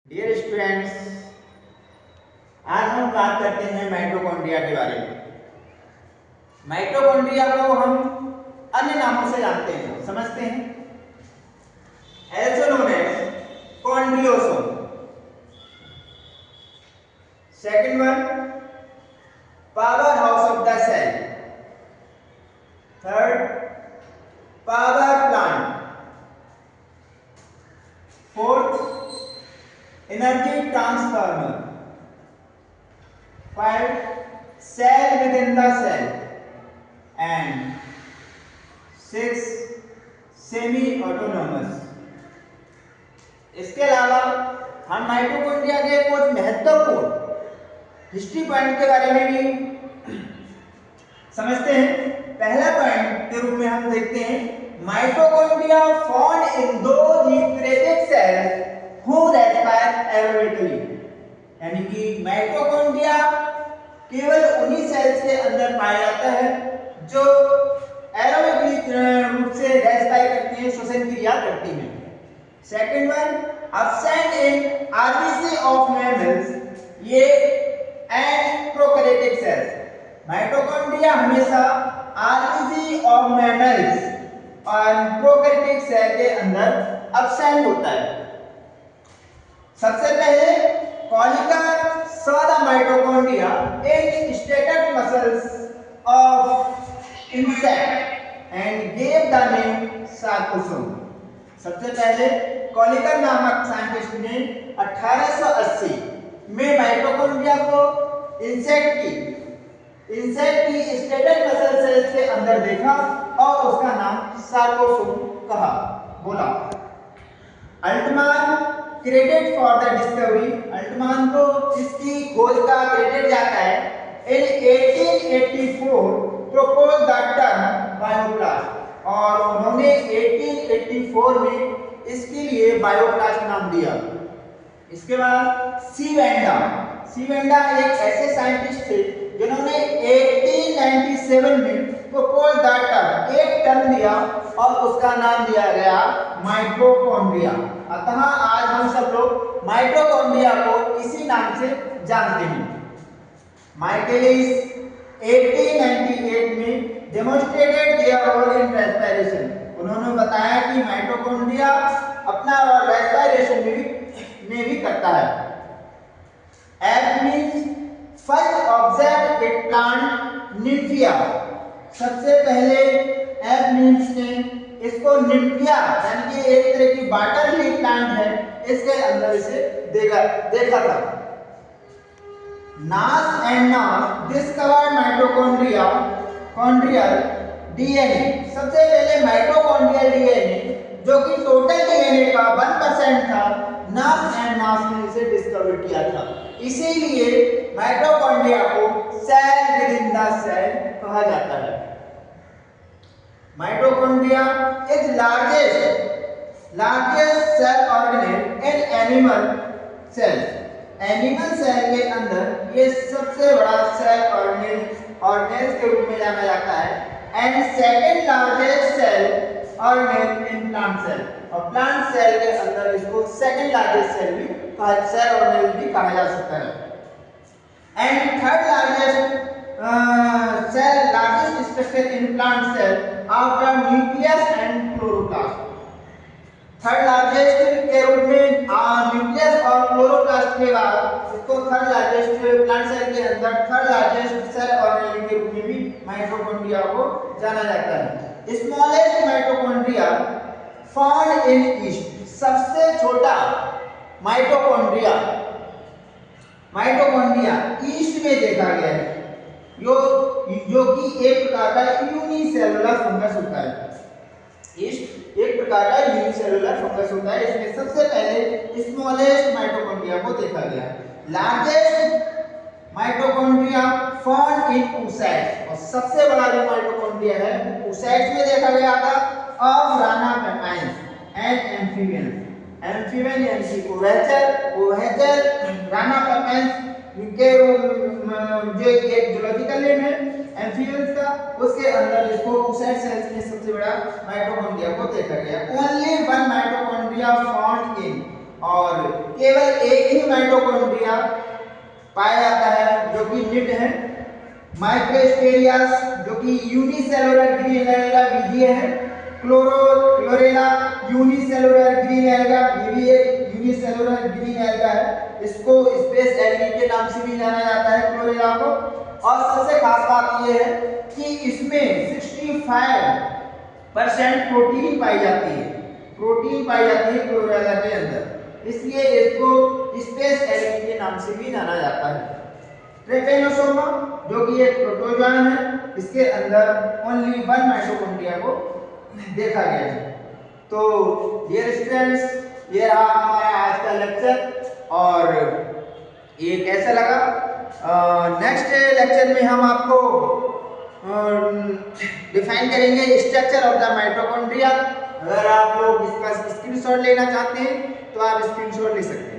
Dear students, आज हम बात करते हैं माइटोकॉन्ड्रिया के बारे में। माइटोकॉन्ड्रिया को हम अन्य नामों से जानते हैं, समझते हैं। also known as chondriosome. Second one, power house of the cell. Third, power plant. Fourth, energy transformer. 5, cell within the cell, and 6, semi autonomous। इसके अलावा हम माइटोकॉन्ड्रिया के कुछ महत्वपूर्ण हिस्ट्री पॉइंट के बारे में भी समझते हैं। पहला पॉइंट के रूप में हम देखते हैं mitochondria found in those eukaryotic cells who respire aerobically, यानी कि माइटोकॉन्ड्रिया केवल उन्हीं सेल्स के अंदर पाया जाता है जो एरोबिक रूप से रेस्पायर करती हैं, श्वसन क्रिया करती हैं। Second one, absent in RBC of mammals, ये एंड प्रोकैरियोटिक सेल्स। माइटोकॉन्ड्रिया हमेशा RBC of mammals और प्रोकैरियोटिक सेल के अंदर absent होता है। सबसे पहले कॉलिकर saw the mitochondria in stated muscles of insect and gave the name sarcosome। सबसे पहले कॉलिकर नामक साइंटिस्ट ने 1880 में माइटोकॉन्ड्रिया को इंसेक्ट की स्टेटेड मसल सेल्स के अंदर देखा और उसका नाम सार्कोसोम कहा, बोला। Altmann credit for the discovery, Altmann को इसकी खोज का क्रेडिट जाता है। इन 1884 प्रपोज द टर्म बायोप्लास्ट, और उन्होंने 1884 में इसके लिए बायोप्लास्ट नाम दिया। इसके बाद सीवेंडा एक ऐसे साइंटिस्ट थे जिन्होंने 1897 में प्रपोज द टर्म, एक टर्म दिया और उसका नाम दिया गया माइटोकॉन्ड्रिया। अतः आज हम सब लोग माइटोकॉन्ड्रिया को इसी नाम से जानते हैं। माइकेलिस 1898 में demonstrated their role in respiration, उन्होंने बताया कि माइटोकॉन्ड्रिया अपना रोल रेस्पिरेशन में भी करता है। F means first observe it plant Nymphaea, सबसे पहले एफ मींस ने इसको निम्फिया यानी कि एक तरह की वाटर लीफ प्लांट है, इसके अंदर इसे देखा था। नास एंड नास डिस्कवर्ड माइटोकॉन्ड्रियल डीएनए, सबसे पहले माइटोकॉन्ड्रियल डीएनए जो कि टोटल डीएनए का 1% था, नास एंड नास ने इसे डिस्कवर किया था। इसीलिए माइटोकॉन्ड्रिया को cell within the cell कहा जाता है। Mitochondria is largest cell organelle in animal cells। Animal cell के अंदर ये सबसे बड़ा सेल ऑर्गेनेल के रूप में जाना जाता है। And second largest cell organelle in plant cell, और प्लांट सेल के अंदर इसको सेकंड लार्जेस्ट सेल ऑर्गेनेल भी कहा जा सकता है। And third largest structure in plant cell after nucleus and chloroplast. Third largest के रूप में न्यूक्लियस और क्लोरोप्लास्ट के बाद इसको थर्ड लार्जेस्ट प्लांट सेल के अंदर थर्ड लार्जेस्ट सेल ऑर्गेनेल के रूप में भी माइटोकॉन्ड्रिया को जाना जाता है। Smallest mitochondria found in east, सबसे छोटा माइटोकॉन्ड्रिया ईस्ट में देखा गया है, जो कि एक प्रकार का यूनिसेलुलर फंगस होता है। ईस्ट एक प्रकार का यूनिसेलुलर फंगस होता है। इसमें सबसे पहले स्मॉलेस्ट माइटोकॉन्ड्रिया को देखा गया। Largest mitochondria found in oocytes, और सबसे बड़ा जो माइटोकॉन्ड्रिया है वो oocytes में देखा गया था। ऑफ राना पेपाइंस एंड एम्फीबियन यानी कि ओवेचर राना पेपाइंस के जो एक जूलॉजिकल नेम है एम्फीबियंस का, उसके अंदर इसको oocyte सेल्स में सबसे बड़ा माइटोकॉन्ड्रिया को देखा गया। Only one mitochondria found in और केवल एक ही माइटोकॉन्ड्रिया पाया जाता है जो कि निट है। माइक्रोस्टेरियास जो कि यूनिसेलुलर ग्रीन एल्गा बीजीय है। क्लोरेला यूनिसेलुलर ग्रीन एल्गा, ये भी एक यूनिसेलुलर ग्रीन एल्गा है। इसको स्पेस एल्गी के नाम से भी जाना जाता है क्लोरेला को। और सबसे खास बात ये है कि इसमें 65% प्रोटीन पाई जाती है, प्रोटीन पाई जाती है क्लोरेला के अंदर, इसलिए इसको स्पेस एल्गी के नाम से भी जाना जाता है। ट्रेपेनोसोमा जो कि एक प्रोटोजोआ है, इसके अंदर ओनली 1 माइटोकॉन्ड्रिया को देखा गया है। तो डियर स्टूडेंट्स, ये रहा हमारा आज का लेक्चर और ये कैसा लगा। नेक्स्ट लेक्चर में हम आपको डिफाइन करेंगे स्ट्रक्चर ऑफ द माइटोकॉन्ड्रिया। अगर आप लोग इसका स्क्रीनशॉट लेना चाहते हैं तो आप स्क्रीनशॉट ले सकते हैं।